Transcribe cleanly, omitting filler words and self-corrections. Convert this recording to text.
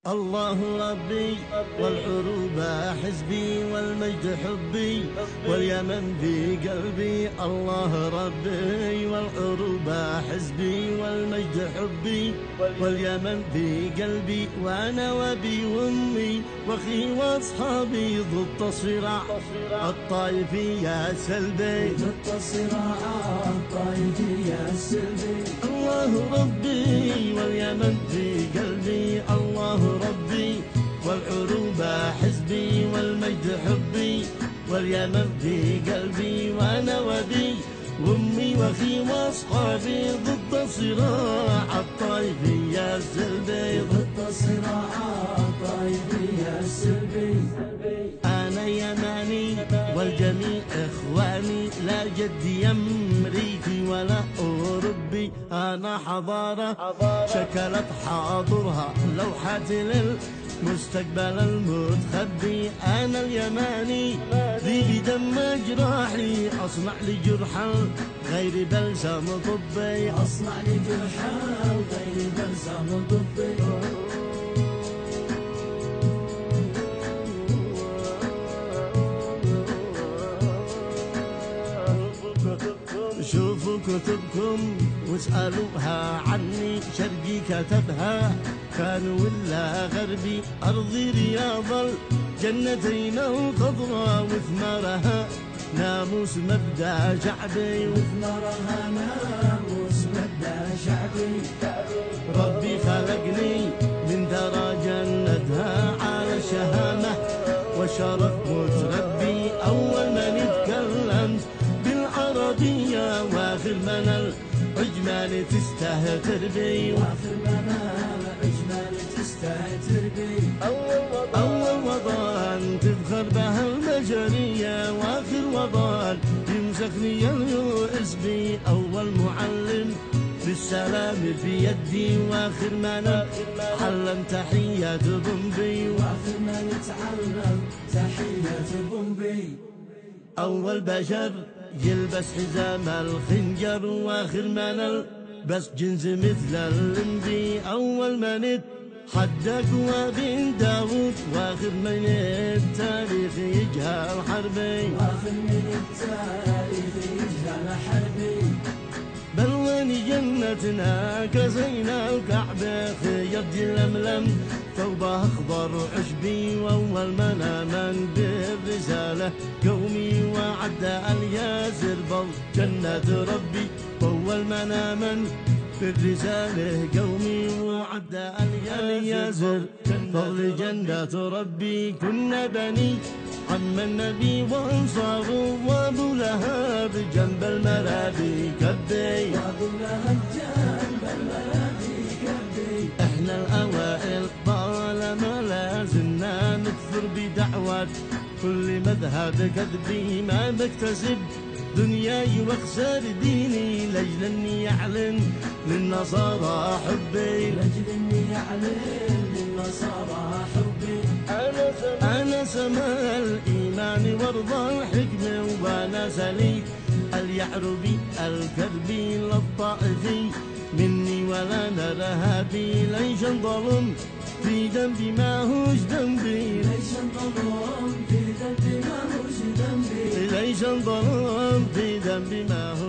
الله ربي والعروبة حزبي والمجد حبي واليمن في قلبي. الله ربي والعروبة حزبي والمجد حبي واليمن في قلبي. وأنا وأبي وأمي وأخي وأصحابي ضد الصراع الطائفي السلبي. ضد الصراع الطائفي السلبي. الله ربي واليمن في قلبي. الله ربي والعروبة حزبي والمجد حبي واليمن في قلبي. وأنا وأبي وأمي وأخي وأصحابي ضد الصراع الطائفي السلبي. ضد الصراع الطائفي السلبي. أنا يماني والجميع إخواني، لا جدي أمريكي ولا أوروبي. أنا حضارة شكلت حاضرها لوحة للمستقبل المتخبي. أنا اليماني ذي بدم جراحي، أصنع لي جرحا غير بلسم طبي. أصنع لي جرحا غير بلسم طبي. شوفوا كتبكم واسألوها عني، شرقي كتبها كان ولا غربي. أرضي رياض الجنتين الخضراء وثمارها ناموس مبدأ شعبي. وثمارها ناموس مبدأ شعبي. ربي خلقني من ثرى جنتها على الشهامة والشرف متربي. أول من اتكلمت بالعربية واخر من العجمان تستهتر بي. واخر من العجمان تستهتر بي. أول وطن تفخر بها البشرية، واخر وطن يمسكني اليؤس بي. أول معلم بالسلام في يدي، واخر من علم تحية بومبي. واخر من تعلم تحية بومبي. أول بشر يلبس حزام الخنجر، واخر من البس جنس مثل اللمبي. أول من حدك وبن داود، واخر من التاريخ يجهل حربي. واخر من التاريخ يجهل حربي. بل وين جنتنا كزينا الكعبة، خيط لملم ثوبه أخضر عشبي. وأول من آمن بالرسالة قومي وعدى الياسر بل جنة ربي. وأول من آمن بالرسالة قومي وعدى الياسر فضل جنة ربي. كنا بني عم النبي وانصاره، وابو لهب جنب المرابي كبي. وابو لهب جنب المرابي كبي. احنا الاوائل طالما لازلنا نكثر بدعوات كل مذهب كذبي. ما بكتسب دنياي واخسر ديني لاجل اني يعلن للنصارى حبي. لاجل اني يعلن للنصارى حبي. أنا سماء الإيمان وارضى الحكمة، وأنا سليك اليعربي الكربي للطائفي. مني ولا نرهابي ليش ظلم في ذنبي ما هوش ذنبي. ليش ظلم في ذنبي ما هوش ذنبي. ليش ظلم في ذنبي ما هوش